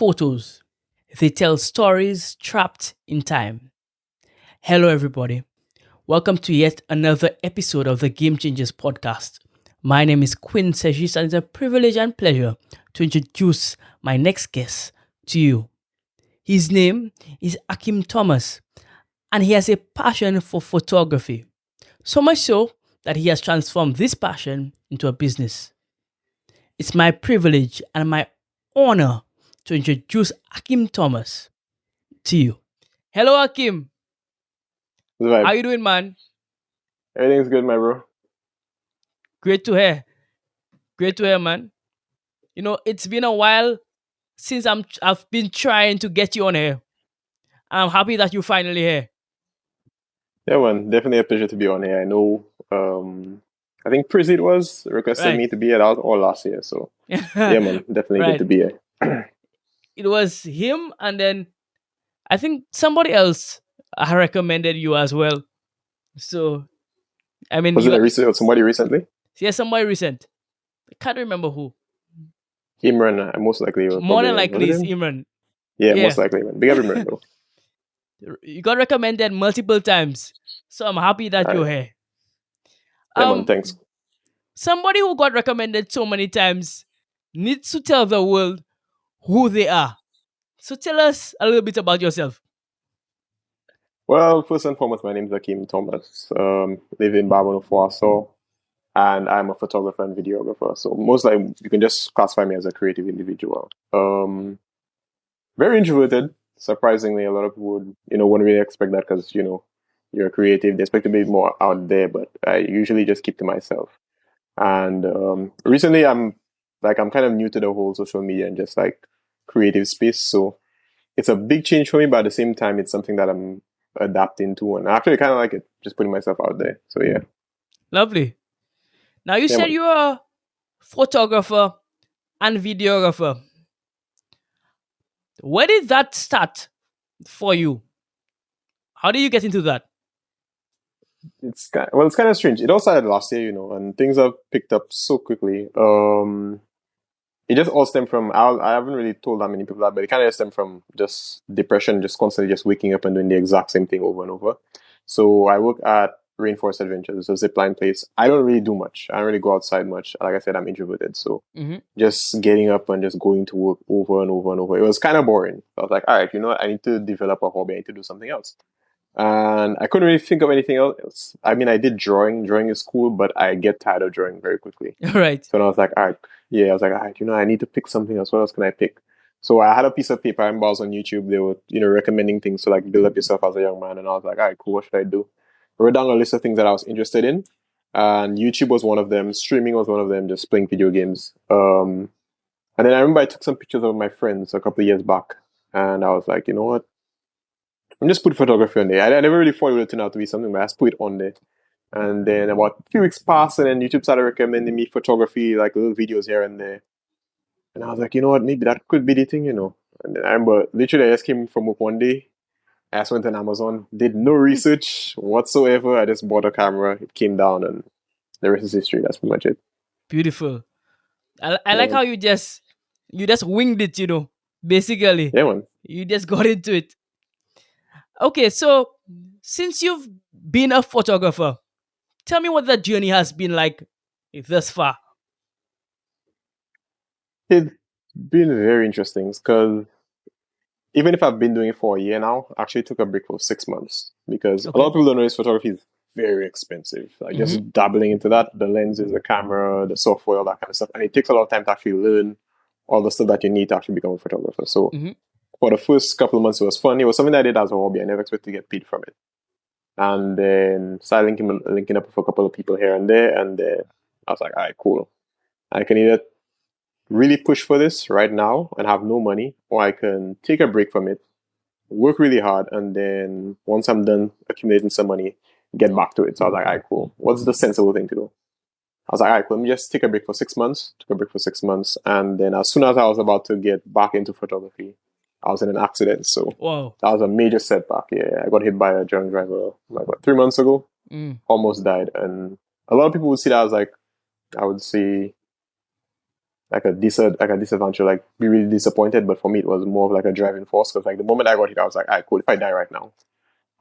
photos. They tell stories trapped in time. Hello, everybody. Welcome to yet another episode of the Game Changers podcast. My name is Quinn Sejis, and it's a privilege and pleasure to introduce my next guest to you. His name is Akim Thomas, and he has a passion for photography. So much so that he has transformed this passion into a business. It's my privilege and my honor to introduce Akim Thomas to you. Hello, Akim. The How vibe. you doing, man? Everything's good, my bro. Great to hear. Great to hear, man. You know, it's been a while since I've been trying to get you on here. And I'm happy that you're finally here. Yeah, man. Definitely a pleasure to be on here. I know. I think Prizzy it was requested Right. me to be here all last year. So yeah, man. Definitely good Right. to be here. It was him, and then I think somebody else recommended you as well. So I mean, Was it you a recent somebody recently? yeah, somebody recent. I can't remember who. Imran, most likely or More than probably was likely, it it's him? Imran. Yeah, Yeah, most likely, man. Big up Imran though. you got recommended multiple times, so I'm happy that you're Alright. here. Yeah, man. Um, Thanks. somebody who got recommended so many times needs to tell the world who they are. So tell us a little bit about yourself. Well, first and foremost, my name is Akim Thomas. Live in Barbados, Warsaw, and I'm a photographer and videographer. So most likely, you can just classify me as a creative individual. Very introverted. Surprisingly, a lot of people would, wouldn't really expect that because, you're creative. They expect to be more out there, but I usually just keep to myself. And recently, I'm kind of new to the whole social media and just like creative space. So it's a big change for me, but at the same time, it's something that I'm adapting to, and I actually kind of like it, just putting myself out there. So yeah, Lovely. Now you yeah, said man. you're a photographer and videographer. Where did that start for you? How did you get into that? It's kind of strange. It all started last year, and things have picked up so quickly. It just all stemmed from I haven't really told that many people that, but it kind of stemmed from just depression, just constantly just waking up and doing the exact same thing over and over. So I work at Rainforest Adventures, it's a zipline place. I don't really do much. I don't really go outside much. Like I said, I'm introverted, so Mm-hmm. just getting up and just going to work over and over and over. It was kind of boring. I was like, all right, I need to develop a hobby. I need to do something else. And I couldn't really think of anything else. I mean, I did drawing. Drawing is cool, but I get tired of drawing very quickly. All right. So then I was like, all right, yeah, I was like, all right, I need to pick something else. What else can I pick? So I had a piece of paper. I remember I was on YouTube. They were, recommending things to like build up yourself as a young man. And I was like, all right, cool. What should I do? I wrote down a list of things that I was interested in. And YouTube was one of them. Streaming was one of them, just playing video games. And then I remember I took some pictures of my friends a couple of years back. And I was like, you know what? I'm just put photography on there. I never really thought it would turn out to be something, but I just put it on there. And then about a few weeks passed, and then YouTube started recommending me photography, like little videos here and there. And I was like, you know what, maybe that could be the thing. And then I remember literally I just came from work one day. I just went on Amazon, did no research whatsoever. I just bought a camera, it came down, and the rest is history. That's pretty much it. Beautiful. I Yeah, like man. how you just winged it, basically. Yeah, man. You just got into it. Okay, so since you've been a photographer, tell me what that journey has been like thus far. It's been very interesting because even if I've been doing it for a year now, I actually took a break for 6 months because a lot Okay. of people don't know this photography is very expensive. Like Mm-hmm. just dabbling into that, the lenses, the camera, the software, all that kind of stuff. And it takes a lot of time to actually learn all the stuff that you need to actually become a photographer. So Mm-hmm. for the first couple of months, it was fun. It was something that I did as a hobby. I never expected to get paid from it. And then started linking up with a couple of people here and there. And then I was like, all right, cool. I can either really push for this right now and have no money, or I can take a break from it, work really hard, and then once I'm done accumulating some money, get back to it. So I was like, all right, cool. What's the sensible thing to do? I was like, all right, cool. Let me just take a break for 6 months. Took a break for 6 months. And then as soon as I was about to get back into photography, I was in an accident. So Wow. that was a major setback. Yeah, I got hit by a drunk driver like what, 3 months ago. Mm. Almost died. And a lot of people would see that as like, I would say, like a disadvantage, like be really disappointed. But for me, it was more of like a driving force because like the moment I got hit, I was like, "Alright, cool. If I die right now,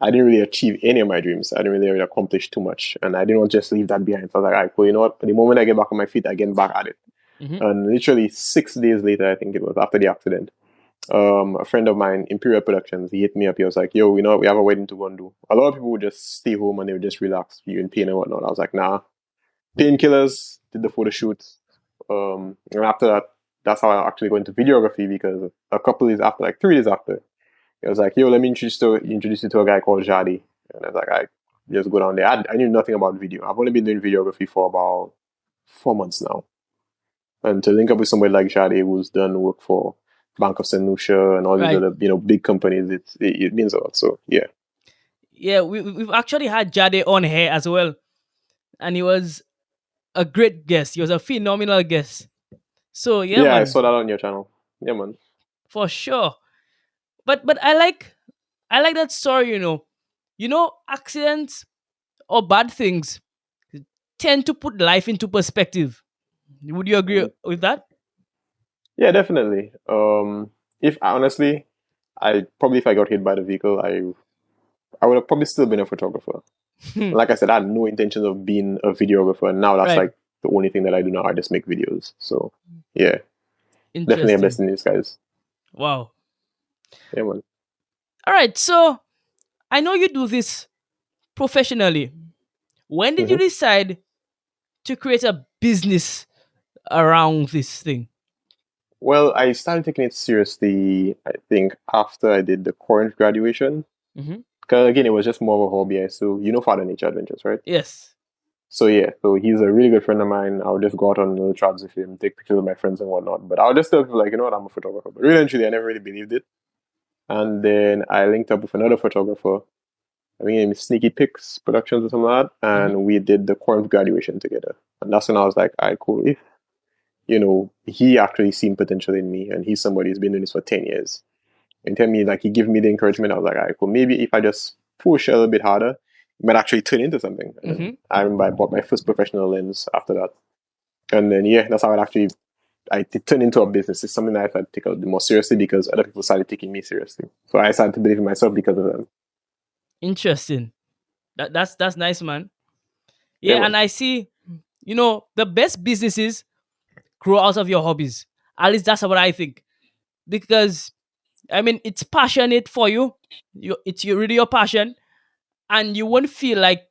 I didn't really achieve any of my dreams. I didn't really accomplish too much, and I didn't want to just leave that behind." So I was like, "Alright, cool. You know what? The moment I get back on my feet, I get back at it." Mm-hmm. And literally 6 days later, I think it was after the accident, a friend of mine, Imperial Productions, he hit me up. He was like, "Yo, you know what? We have a wedding to go and do." A lot of people would just stay home and they would just relax, you in pain and whatnot. I was like, "Nah." Painkillers, did the photo shoot. And after that, that's how I actually got into videography because a couple days after, like 3 days after, it was like, "Yo, let me introduce you to a guy called Jadi." And I was like, "I just go down there." I knew nothing about video. I've only been doing videography for about 4 months now. And to link up with somebody like Jadi who's done work for Bank of St. Lucia and all these Right. other, big companies, it means a lot. So yeah. Yeah, we've actually had Jade on here as well, and he was a great guest. He was a phenomenal guest. So yeah, Yeah, I man, saw that on your channel. Yeah, man. for sure. But I like that story. Accidents or bad things tend to put life into perspective. Would you agree Mm. with that? Yeah, definitely. If honestly, I probably if I got hit by the vehicle, I would have probably still been a photographer. Like I said, I had no intentions of being a videographer, and now that's Right. like the only thing that I do now. I just make videos. So yeah, definitely a Interesting. blessing in disguise. Wow. Yeah, man. All right. So I know you do this professionally. When did you hmm decide to create a business around this thing? Well, I started taking it seriously. I think after I did the current graduation. Hmm. Because again, it was just more of a hobby. So Father Nature Adventures, right? Yes. So yeah, so he's a really good friend of mine. I would just go out on little trips with him, take pictures of my friends and whatnot. But I would just tell people like, you know what, I'm a photographer. But really, actually, I never really believed it. And then I linked up with another photographer. I think his name is Sneaky Pics Productions or something like that. Hmm. And we did the Corn graduation together. And that's when I was like, all right, cool. If, he actually seen potential in me and he's somebody who's been doing this for 10 years. And tell me, like, he gave me the encouragement. I was like, all right, cool. Maybe if I just push a little bit harder, it might actually turn into something. And then Hmm. I remember I bought my first professional lens after that. And then, yeah, that's how it turned into a business. It's something that I started to take a bit more seriously because other people started taking me seriously. So I started to believe in myself because of them. Interesting. That's nice, man. Yeah, Yeah, man. and I see. The best businesses grow out of your hobbies. At least that's what I think. Because I mean, it's passionate for you. It's really your passion, and you won't feel like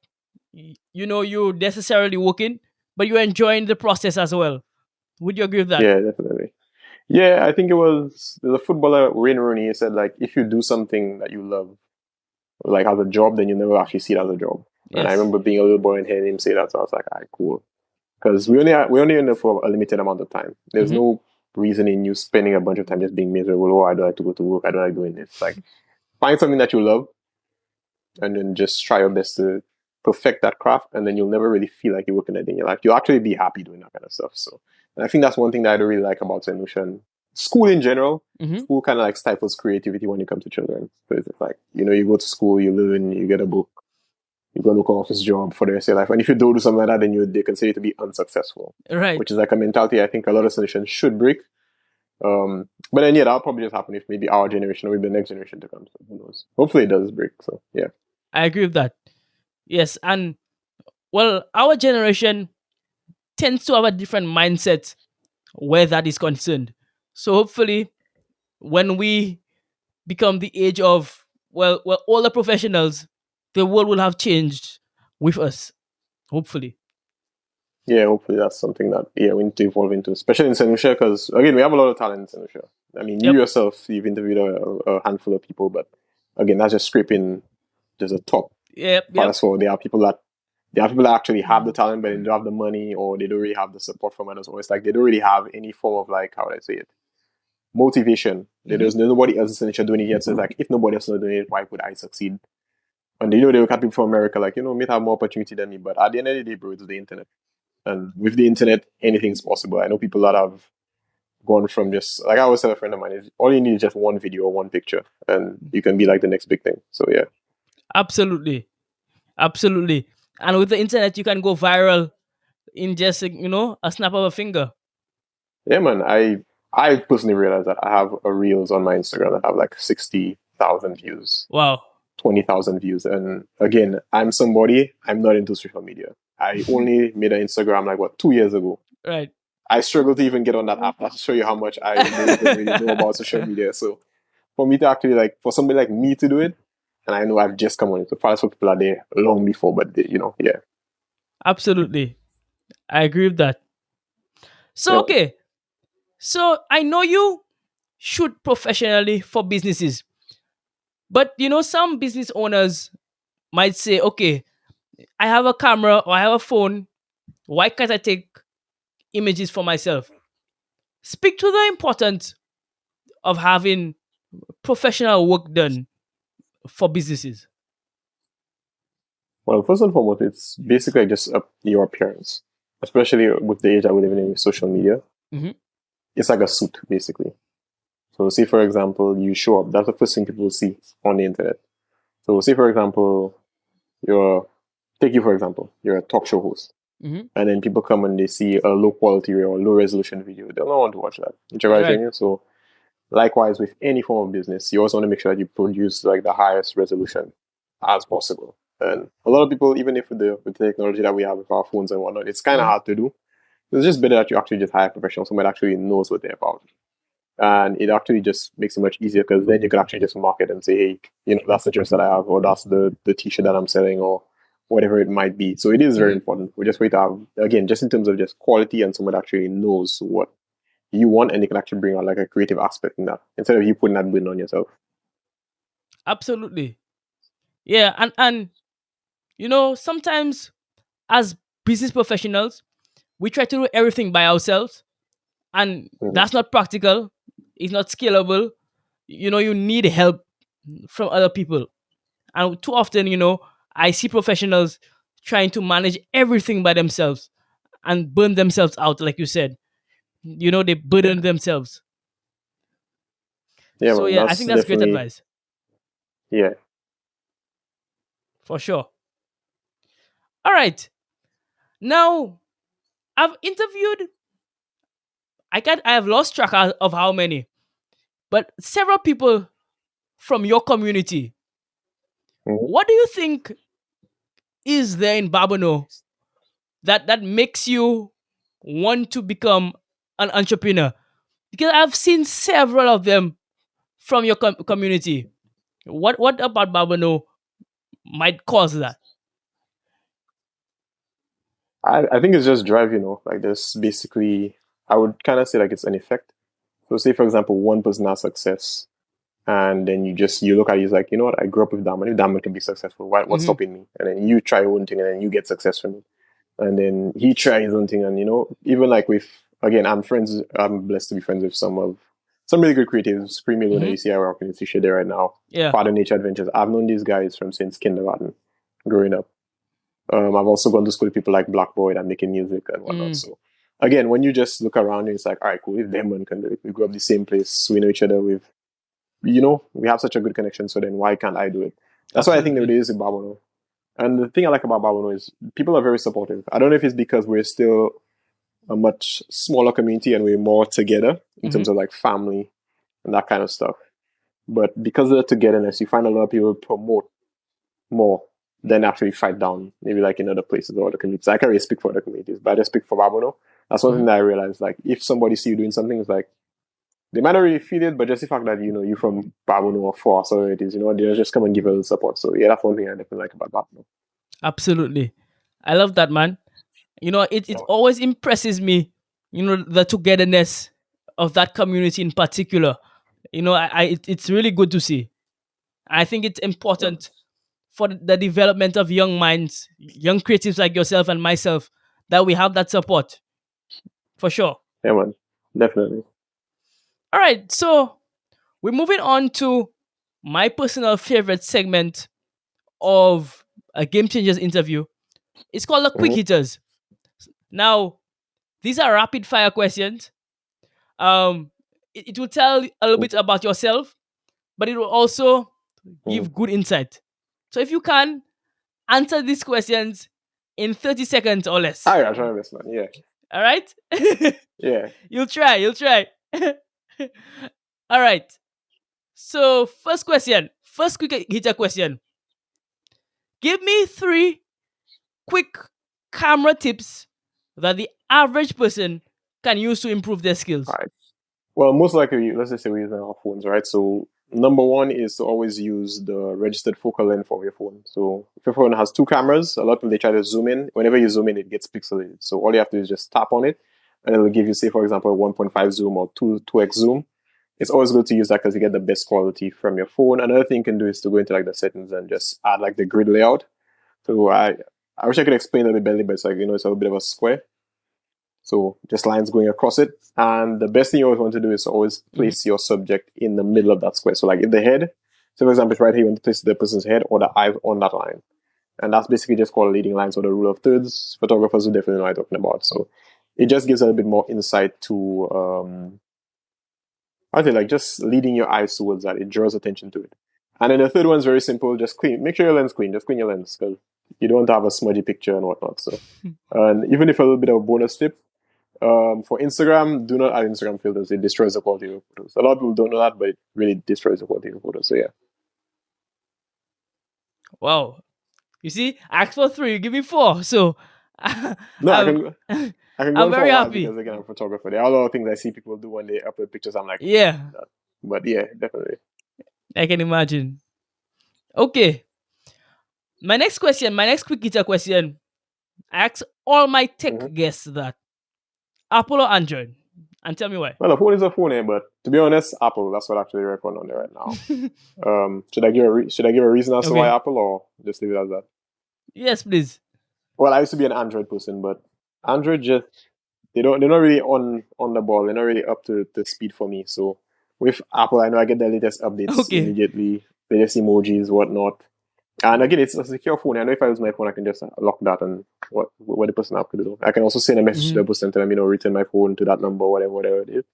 you're necessarily working, but you're enjoying the process as well. Would you agree with that? Yeah, definitely. Yeah, I think it was the footballer Wayne Rooney. He said like, if you do something that you love, like as a job, then you never actually see it as a job. And I Yes. remember being a little boy and hearing him say that, so I was like, "Alright, cool." Because we only in there for a limited amount of time. There's Hmm. no reason in you spending a bunch of time just being miserable. Oh, I don't like to go to work. I don't like doing this. Like, find something that you love and then just try your best to perfect that craft, and then you'll never really feel like you're working a day in your life. You'll actually be happy doing that kind of stuff. So, and I think that's one thing that I don't really like about St. Lucia and school in general. Hmm. School kind of like stifles creativity when it comes to children. So it's like, you go to school, you learn, you get a book, you go look office job for the rest of your life. And if you don't do something like that, then they consider you to be unsuccessful, which Right. is like a mentality I think a lot of solutions should break. But then yeah, that'll probably just happen if maybe our generation or maybe the next generation to come. So who knows? Hopefully it does break. So yeah. I agree with that. Yes, and well, our generation tends to have a different mindset where that is concerned. So hopefully, when we become the age of all the professionals, the world will have changed with us. Hopefully. Yeah, hopefully that's something that we need to evolve into, especially in St. Lucia, because again we have a lot of talent in St. Lucia. I mean, you Yep. yourself you've interviewed a handful of people, but again that's just scraping just the top. Yep. But Yep. as for there are people that actually have the talent, but they don't have the money or they don't really have the support from others, or it's like they don't really have any form of like how would I say it motivation. Hmm. There's nobody else in St. Lucia doing it yet, so it's like if nobody else is doing it, why would I succeed? And they look at people from America like may have more opportunity than me, but at the end of the day, bro, it's the internet. And with the internet, anything's possible. I know people that have gone from just like I always tell a friend of mine, is all you need is just one video or one picture, and you can be like the next big thing. So yeah, Absolutely. Absolutely. And with the internet, you can go viral in just a snap of a finger. Yeah, man. I personally realized that I have a reels on my Instagram that have like 60,000 views, Wow. 20,000 views, and again, I'm somebody. I'm not into social media. I only made an Instagram like what 2 years ago. Right. I struggle to even get on that app. That's to show you how much I don't even really know about social media. So for me to actually like for somebody like me to do it, and I know I've just come on it. So perhaps for people are there long before, but they, yeah, Absolutely. I agree with that. So yeah. okay. So I know you shoot professionally for businesses, but some business owners might say, okay, I have a camera or I have a phone. Why can't I take images for myself? Speak to the importance of having professional work done for businesses. Well, first and foremost, it's basically just your appearance, especially with the age that we're living in with social media. Hmm. It's like a suit, basically. So, say for example, you show up. That's the first thing people will see on the internet. So, say for example, you're take you for example, you're a talk show host, Hmm. and then people come and they see a low quality or low resolution video. They'll not want to watch that. Whichever I Right. saying. So, likewise with any form of business, you also want to make sure that you produce like the highest resolution as possible. And a lot of people, even if with the technology that we have with our phones and whatnot, it's kind of Hmm. hard to do. It's just better that you actually just hire a professional, someone that actually knows what they're about. And it actually just makes it much easier because then you can actually just market and say, hey, that's the dress that I have, or that's the t-shirt that I'm selling, or whatever it might be. So it is very Hmm. important. We just wait to have, again, just in terms of just quality and someone that actually knows what you want and they can actually bring out like a creative aspect in that instead of you putting that burden on yourself. Absolutely. Yeah, and sometimes as business professionals, we try to do everything by ourselves, and Mm-hmm. that's not practical. It's not scalable. You need help from other people. And too often, I see professionals trying to manage everything by themselves and burn themselves out, like you said. They burden themselves. Yeah, So man, yeah, I that's think that's great definitely, advice yeah. for sure. All right. Now, I've interviewed, I have lost track of how many, but several people from your community. Mm-hmm. What do you think is there in Babano that makes you want to become an entrepreneur? Because I've seen several of them from your community. What about Babano might cause that? I think it's just drive, like this basically, I would kind of say like it's an effect. So say for example, one person has success and then you look at it, it's like, you know what, I grew up with Diamond. If Diamond can be successful, what's Hmm. stopping me? And then you try one thing and then you get success from it. And then he tries his own thing and even like with again, I'm blessed to be friends with some really good creatives, Creamy Luna, Hmm. you see I work in Lucia there right now. Yeah. Father Nature Adventures. I've known these guys from since kindergarten, growing up. I've also gone to school with people like Black Boy that making music and whatnot. Mm, So again, when you just look around you, it's like, all right, cool. If them one can do it, we grew up the same place, we know each other. We have such a good connection. So then why can't I do it? That's why I think absolutely. there is in Babono. And the thing I like about Babono is people are very supportive. I don't know if it's because we're still a much smaller community and we're more together in Hmm. terms of like family and that kind of stuff. But because of the togetherness, you find a lot of people promote more than actually fight down, maybe like in other places or other communities. I can't really speak for other communities, but I just speak for Babono. That's one thing Hmm. that I realized. Like, if somebody see you doing something, it's like they might not really feel it, but just the fact that you from Babono or for us or it is, they'll just come and give us support. So yeah, that's one thing I definitely like about Babono. Absolutely. I love that, man. It Yeah. always impresses me, the togetherness of that community in particular. It's really good to see. I think it's Yeah, important for the development of young minds, young creatives like yourself and myself, that we have that support for sure. yeah, man, definitely. All right, so we're moving on to my personal favorite segment of a Game Changers interview. It's called the Quick Mm-hmm. Hitters. Now, these are rapid fire questions. It will tell a little bit about yourself, but it will also Mm-hmm. give good insight. So if you can answer these questions in 30 seconds or less. All right, I'll try my best, man. Yeah. All right? Yeah. You'll try. You'll try. All right. So, first question. First quick hitter question. Give me three quick camera tips that the average person can use to improve their All skills. right. Well, most likely, let's just say we're using our phones, right? So number one is to always use the registered focal length of your phone. So if your phone has two cameras, a lot of people they try to zoom in. Whenever you zoom in, it gets pixelated. So all you have to do is just tap on it, and it will give you, say, for example, a 1.5 zoom or 2x zoom. It's always good to use that because you get the best quality from your phone. Another thing you can do is to go into like the settings and just add like the grid layout. So I wish I could explain it a bit better, but it's like it's a bit of a square. So just lines going across it. And the best thing you always want to do is always Mhm. place your subject in the middle of that square. So like in the head, so for example, it's right here, you want to place the person's head or the eyes on that line. And that's basically just called leading lines or the rule of thirds. Photographers will definitely know what I'm talking about. So it just gives a little bit more insight to, I think like just leading your eyes towards that. It draws attention to it. And then the third one's very simple. Just clean, make sure your lens clean. Just clean your lens because you don't want to have a smudgy picture and whatnot. So, and even if a little bit of a bonus tip, for Instagram, do not add Instagram filters. It destroys the quality of your photos. A lot of people don't know that, but it really destroys the quality of your photos. So yeah. Wow. You see, I asked for three, you give me four. So No, I'm I can go I'm on for very a while happy. because again I'm a photographer. There are a lot of things I see people do when they upload pictures. I'm like, oh, Yeah, that. But yeah, definitely. I can imagine. Okay. My next quick hitter question. I ask all my tech Mm-hmm. guests that Apple or Android. And tell me why. Well, a phone is a phone, but to be honest, Apple. That's what actually recommend on there right now. Should I give a reason as to why Okay. Apple or just leave it as that? Yes, please. Well, I used to be an Android person, but Android just they're not really on the ball. They're not really up to speed for me. So with Apple, I know I get the latest updates Okay. immediately, latest emojis, whatnot. And again, it's a secure phone. I know if I use my phone, I can just lock that and what the person have to do. I can also send a message to Hmm. the person, tell them return my phone to that number, whatever it is.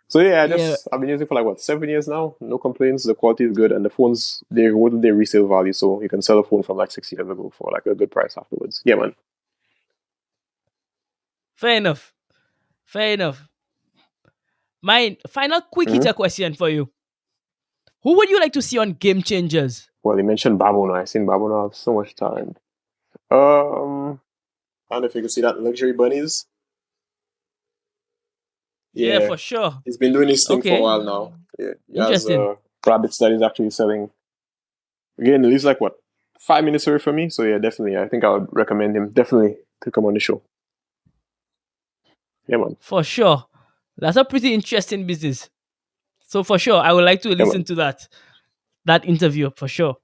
So yeah, Yeah. I've been using it for like what 7 years now. No complaints. The quality is good, and the phones they what their resale value, so you can sell a phone from like 6 years ago for like a good price afterwards. Yeah, man. Fair enough. Fair enough. My final quick Mm-hmm. hitter question for you. Who would you like to see on Game Changers? Well, you mentioned Babono. I've seen Babono have so much talent. Um, I don't know if you can see that luxury bunnies. Yeah, Yeah, for sure. he's been doing his thing for a Okay. while now. Yeah, he has Interesting. rabbits that he's actually selling. Again, he's like what 5 minutes away from me. So yeah, definitely. I think I would recommend him definitely to come on the show. Yeah, man. For sure. That's a pretty interesting business. So for sure, I would like to Yeah, listen man. to that interview for sure.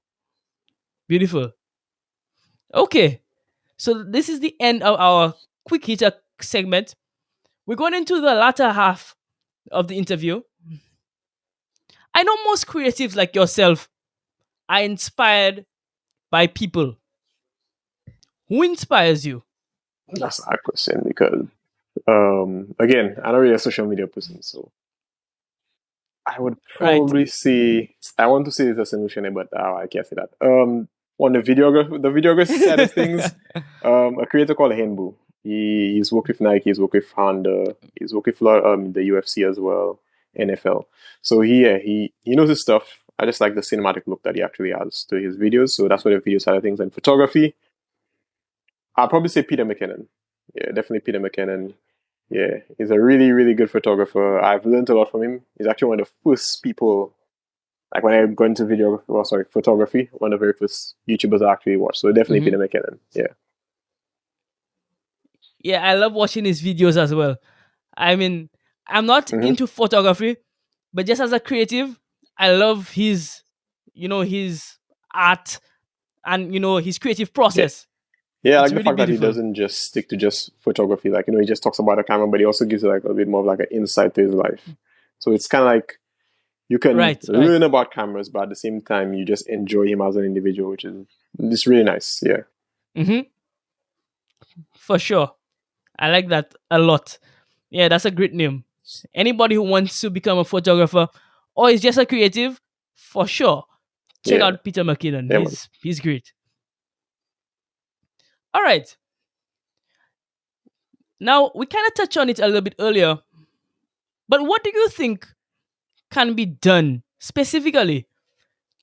Beautiful. Okay. So this is the end of our quick hitter segment. We're going into the latter half of the interview. I know most creatives like yourself are inspired by people. Who inspires you? That's a question because again, I'm not really a social media person, so I would Right. probably say I want to say it's a solution, but I can't say that. On the videography side of things, a creator called Henbu. He's worked with Nike, he's worked with Honda, he's worked with the UFC as well, NFL. So he knows his stuff. I just like the cinematic look that he actually has to his videos. So that's where the video side of things and photography. I'll probably say Peter McKinnon. Yeah, definitely Peter McKinnon. Yeah, he's a really, really good photographer. I've learned a lot from him. He's actually one of the first people, like when I got into photography, one of the very first YouTubers I actually watched. So definitely Hmm. Peter McKinnon. Yeah. Yeah, I love watching his videos as well. I mean, I'm not Mm-hmm. into photography, but just as a creative, I love his art and his creative Yeah. process. Yeah, I It's like the really fact that he beautiful. doesn't just stick to just photography. Like, he just talks about the camera, but he also gives like a bit more of like an insight to his life. So it's kind of like you can Right, right. learn about cameras, but at the same time, you just enjoy him as an individual, which is it's really nice. Yeah. Hmm. For sure. I like that a lot. Yeah, that's a great name. Anybody who wants to become a photographer or is just a creative, for sure, check Yeah. out Peter McKinnon. Yeah, man. He's great. All right. Now, we kind of touched on it a little bit earlier, but what do you think can be done specifically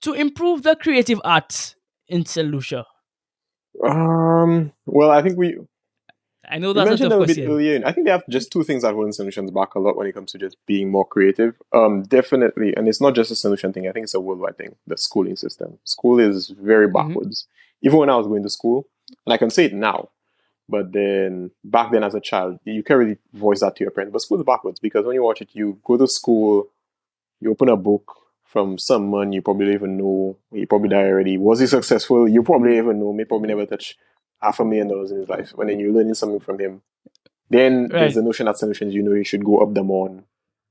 to improve the creative arts in St. Lucia? Well, I think I know we that's a mentioned tough a little bit question. earlier. And I think they have just two things that hold solutions back a lot when it comes to just being more creative. Definitely, and it's not just a solution thing. I think it's a worldwide thing. The schooling system. School is very Hmm. backwards. Even when I was going to school, and I can say it now, but then back then as a child, you can't really voice that to your parents. But school is backwards because when you watch it, you go to school, you open a book from someone you probably don't even know. He probably died already. Was he successful? You probably even know. May probably never touch $500,000 in his life. And then you're learning something from him. Then there's Right. the notion that solutions, you should go up the mountain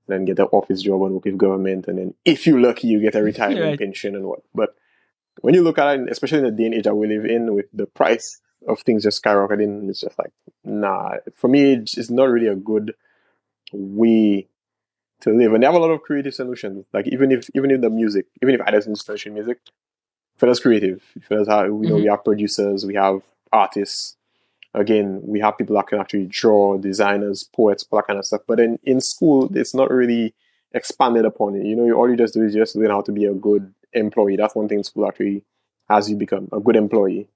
and get an office job and work with government. And then if you're lucky, you get a retirement Right. pension and what. But when you look at it, especially in the day and age that we live in with the price of things just skyrocketing, it's just like, nah. For me, it's not really a good way to live. And they have a lot of creative solutions. Like even if the music, even if I listen to Spanish music, fellas creative. Fellas have, we Hmm. have producers, we have artists. Again, we have people that can actually draw, designers, poets, all that kind of stuff. But then in school, it's not really expanded upon it. All you just do is just learn how to be a good employee. That's one thing school actually has you become a good employee.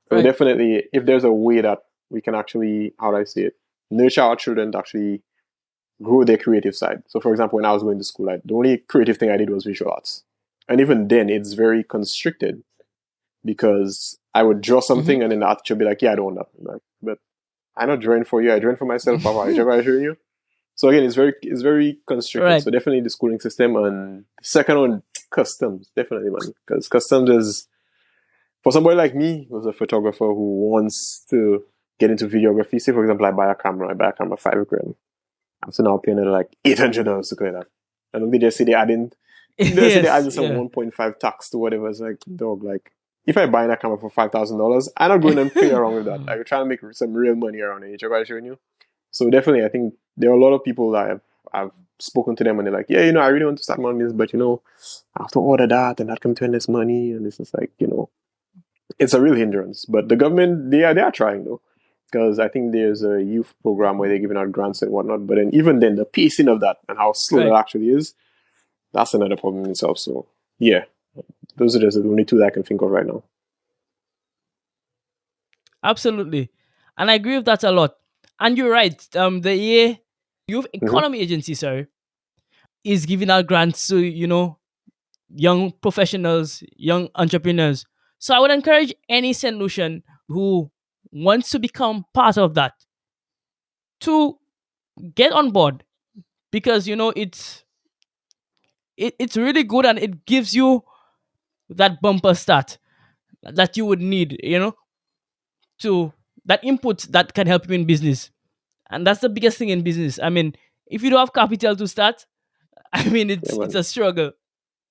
So Right. definitely, if there's a way that we can actually, how do I say it, nurture our children to actually grow their creative side. So, for example, when I was going to school, the only creative thing I did was visual arts, and even then, it's very constricted because I would draw Hmm. something, and then the art teacher would be like, "Yeah, I don't know." Like, but I'm not drawing for you. I draw for myself. Papa, I draw for you. So again, it's very constricted. Right. So definitely the schooling system, and the second one, customs. Definitely, man, because customs is for somebody like me, who's a photographer who wants to get into videography. Say, for example, I buy a camera 5 grand. I'm still now paying like $800 to clear that. And they just say they're Yes. adding some Yeah. 1.5 tax to whatever. It's like, dog, like, if I buy that camera for $5,000, I'm not going and play around with that. I'm trying to make some real money around it. You showing you? So definitely, I think there are a lot of people that I've spoken to them and they're like, yeah, I really want to start my business, but I have to order that and that can turn this money. And this is like, it's a real hindrance. But the government, they are trying though. Because I think there's a youth program where they're giving out grants and whatnot. But then even then, the pacing of that and how slow that Right. actually is, that's another problem in itself. So yeah, those are just the only two that I can think of right now. Absolutely. And I agree with that a lot. And you're right. The Youth Mm-hmm. Economy Agency, sorry, is giving out grants to, young professionals, young entrepreneurs. So I would encourage any solution who wants to become part of that to get on board because it's really good and it gives you that bumper start that you would need, to that input that can help you in business. And that's the biggest thing in business. I mean, if you don't have capital to start, I mean, Yeah, it's man, a struggle.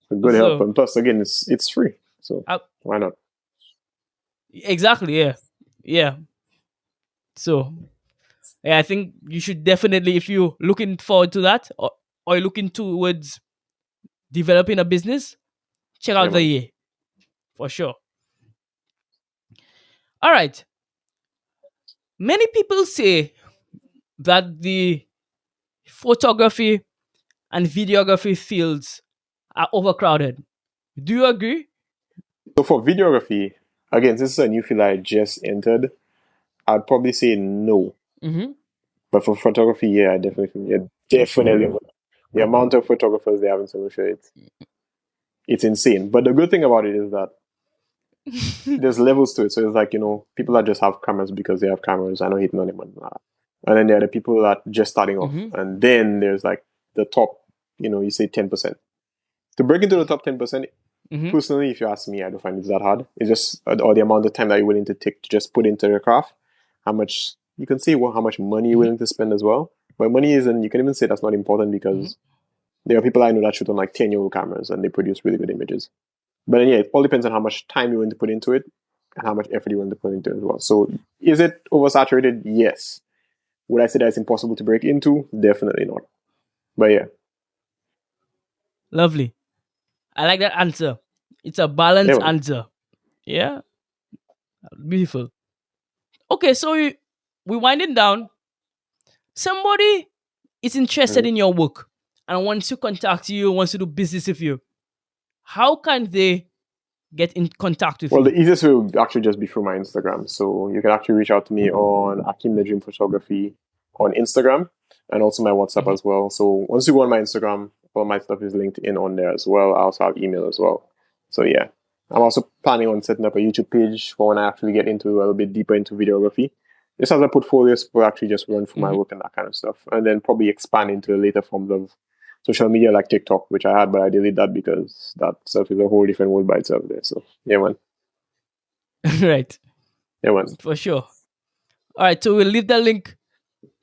it's a good help. So, And plus, again, it's free. So uh, why not? exactly, yeah, yeah. So, yeah, I think you should definitely, if you're looking forward to that, or you're looking towards developing a business, check Yeah, out the man. year for sure. All right. Many people say that the photography and videography fields are overcrowded. Do you agree? So for videography, again, this is a new field I just entered. I'd probably say no. Mm-hmm. But for photography, yeah, I definitely, yeah, definitely. The amount of photographers they have in social, it's insane. But the good thing about it is that there's levels to it. So it's like, people that just have cameras because they have cameras. I know hitting on them and that. And then there are the people that just starting off. Mm-hmm. And then there's like the top, you say 10%. To break into the top 10%, Mm-hmm. personally, if you ask me, I don't find it that hard. It's just, or the amount of time that you're willing to take to just put into your craft, how much, you can say how much money you're Mm-hmm. willing to spend as well. But money isn't, you can even say that's not important Mm-hmm. because there are people I know that shoot on like 10-year-old cameras and they produce really good images. But then, yeah, it all depends on how much time you want to put into it and how much effort you want to put into it as well. So, is it oversaturated? Yes. Would I say that it's impossible to break into? Definitely not. But yeah, Lovely. I like that answer. It's a yeah, balanced man. answer. Yeah, beautiful. Okay, so we winding down. somebody is interested Mhm. in your work and wants to contact you, wants to do business with you, how can they get in contact with Well, the you? easiest way would actually just be through my Instagram. So you can actually reach out to me on Akim the Dream Photography on Instagram and also my WhatsApp Mhm. as well. So once you go on my Instagram, all my stuff is linked in on there as well. I also have email as well. So yeah. I'm also planning on setting up a YouTube page for when I actually get into a little bit deeper into videography. Just as a portfolio, so people actually just run for my Mhm. work and that kind of stuff. And then probably expand into later forms of social media like TikTok, which I had, but I deleted that because that stuff is a whole different world by itself there. So yeah, man. Right, Yeah, man. for sure. All right, so we'll leave the link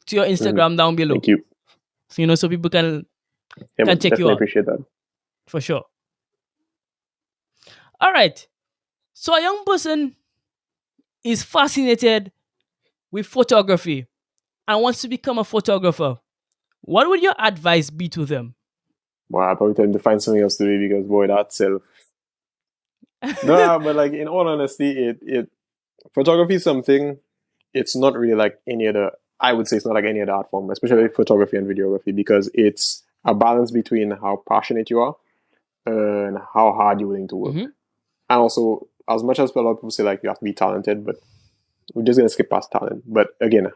to your Hmm. Instagram down Thank below, you. so so people Yeah, can man. check you Definitely out appreciate that. for sure. All right, so a young person is fascinated with photography and wants to become a photographer. What would your advice be to them? Well, I probably tell him to find something else to do because boy, that's self. No, but like in all honesty, it photography is something. It's not really like any other. I would say it's not like any other art form, especially photography and videography, because it's a balance between how passionate you are and how hard you're willing to work. Hmm. And also, as much as a lot of people say like you have to be talented, but we're just gonna skip past talent. But again,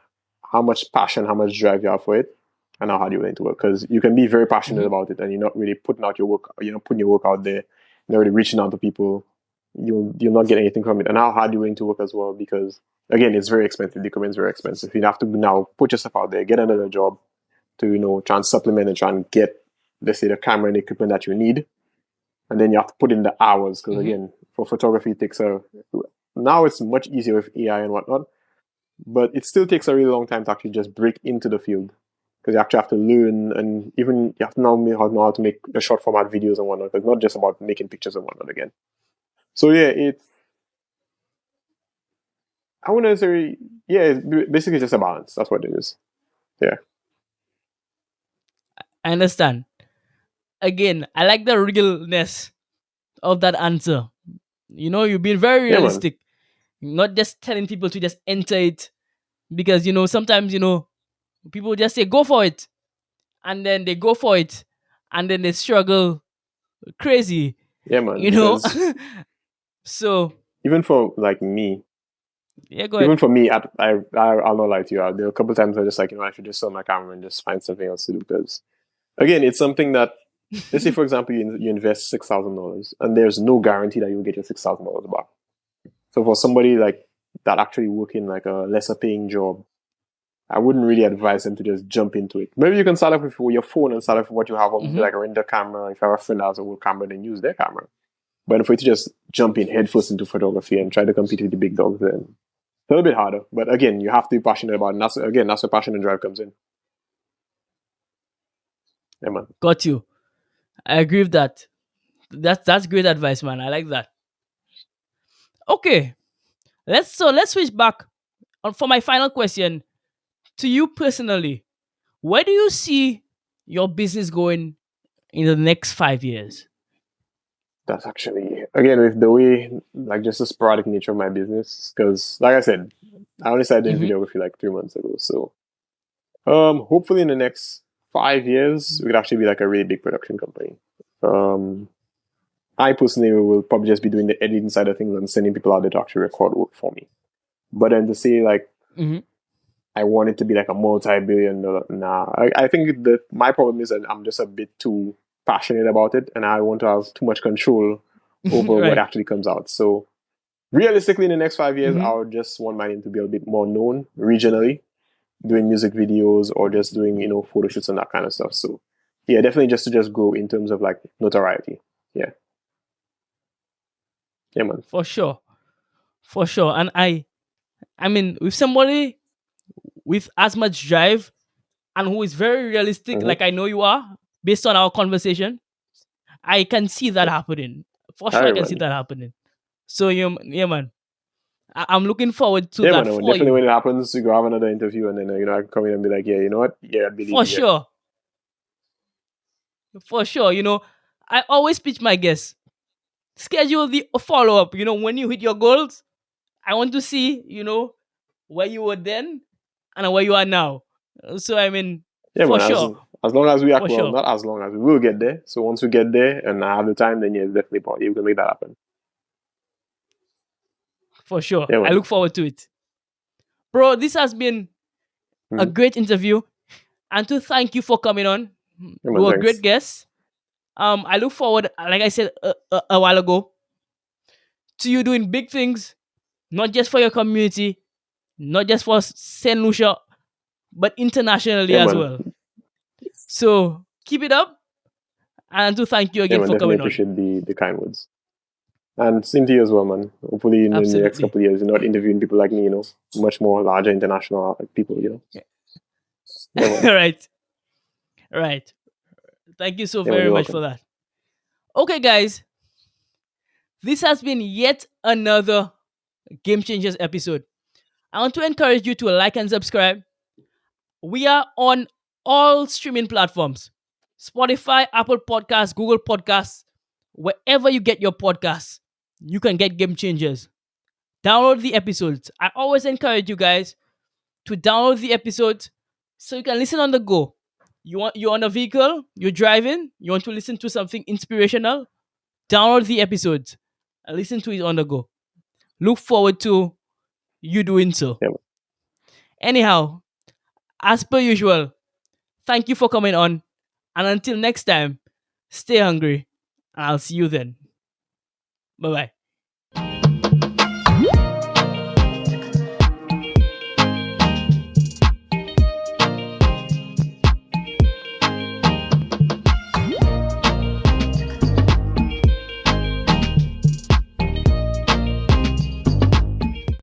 how much passion, how much drive you have for it, and how hard you're willing to work. Because you can be very passionate Hmm. about it, and you're not really putting out your work. You're not putting your work out there. You're not really reaching out to people. You'll not get anything from it. And how hard you're willing to work as well. Because again, it's very expensive. The equipment's very expensive. You have to now put yourself out there, get another job to try and supplement and try and get, let's say, the camera and equipment that you need, and then you have to put in the hours. Because Hmm. again, for photography, it takes a now it's much easier with AI and whatnot, but it still takes a really long time to actually just break into the field because you actually have to learn, and even you have to now know how to make the short format videos and whatnot. It's not just about making pictures and whatnot again. So yeah, it's I wouldn't necessarily yeah, it's basically just a balance. That's what it is. Yeah, I understand. Again, I like the realness of that answer. You've been very yeah, man, realistic, not just telling people to just enter it because sometimes people just say go for it, and then they go for it, and then they struggle crazy, yeah, man. you know. Because So even for like me, yeah, go even ahead. for me, I'll not lie to you. There were a couple of times I just like I should just sell my camera and just find something else to do because again, it's something that let's say for example you invest $6,000 and there's no guarantee that you'll get your $6,000 back. So for somebody like that actually working like a lesser paying job, I wouldn't really advise them to just jump into it. Maybe you can start off with your phone and start off with what you have on maybe Hmm. like a render camera. If you have a friend that has a good camera, then use their camera. But for you to just jump in headfirst into photography and try to compete with the big dogs, then it's a little bit harder. But again, you have to be passionate about it. And that's where passion and drive comes in. Yeah, man. Got you. I agree with that. That's great advice, man. I like that. Okay, let's switch back for my final question to you personally. Where do you see your business going in the next 5 years? That's actually again with the way like just the sporadic nature of my business. Because like I said, I only started doing Hmm. videography like 3 months ago. So hopefully in the next 5 years, we could actually be like a really big production company. Um, I personally will probably just be doing the editing side of things and sending people out there to actually record work for me. But then to say like Hmm. I want it to be like a multi-billion dollar, nah. I think that my problem is that I'm just a bit too passionate about it, and I want to have too much control over what Right. actually comes out. So realistically, in the next 5 years, Hmm. I would just want my name to be a bit more known regionally, doing music videos or just doing photo shoots and that kind of stuff. So yeah, definitely just to just grow in terms of like notoriety. Yeah, yeah, man. For sure. For sure. And I mean, with somebody with as much drive and who is very realistic, Mm-hmm. like I know you are, based on our conversation, I can see that happening. For All sure, I right, can see man. that happening. So yeah, man. I'm looking forward to Yeah, that man. for Definitely you. when it happens, you go have another interview, and then I can come in and be like, yeah, you know what? Yeah, I believe For you. Yeah. sure. For sure. I always pitch my guests. Schedule the follow up. When you hit your goals, I want to see, where you were then and where you are now. So I mean, Yeah, for man. sure, As long as we act for well, sure, not as long as we will get there. So once we get there and I have the time, then yeah, it's definitely possible. You can make that happen. for sure. Yeah, I man. look forward to it, bro. This has been a Mm-hmm. great interview, and to thank you for coming on. Yeah, You man. were a great Thanks. guest. I look forward, like I said a while ago, to you doing big things, not just for your community, not just for Saint Lucia, but internationally Yeah, as man. well. So keep it up, and to thank you Yeah, again man. for Definitely coming on. appreciate the kind words. And same to you as well, man. Hopefully in the next Absolutely. couple of years, you're not interviewing people like me, much more larger international people. Yeah, man. All right. All right. Thank you so Yeah, man. very You're much for welcome. that. Okay, guys, this has been yet another Game Changers episode. I want to encourage you to like and subscribe. We are on all streaming platforms: Spotify, Apple Podcasts, Google Podcasts, wherever you get your podcasts, you can get Game Changers. Download the episodes. I always encourage you guys to download the episodes so you can listen on the go. You're on a vehicle, you're driving, you want to listen to something inspirational, download the episodes and listen to it on the go. Look forward to you doing so. Yeah, man. Anyhow, as per usual, thank you for coming on. And until next time, stay hungry. And I'll see you then. Bye bye.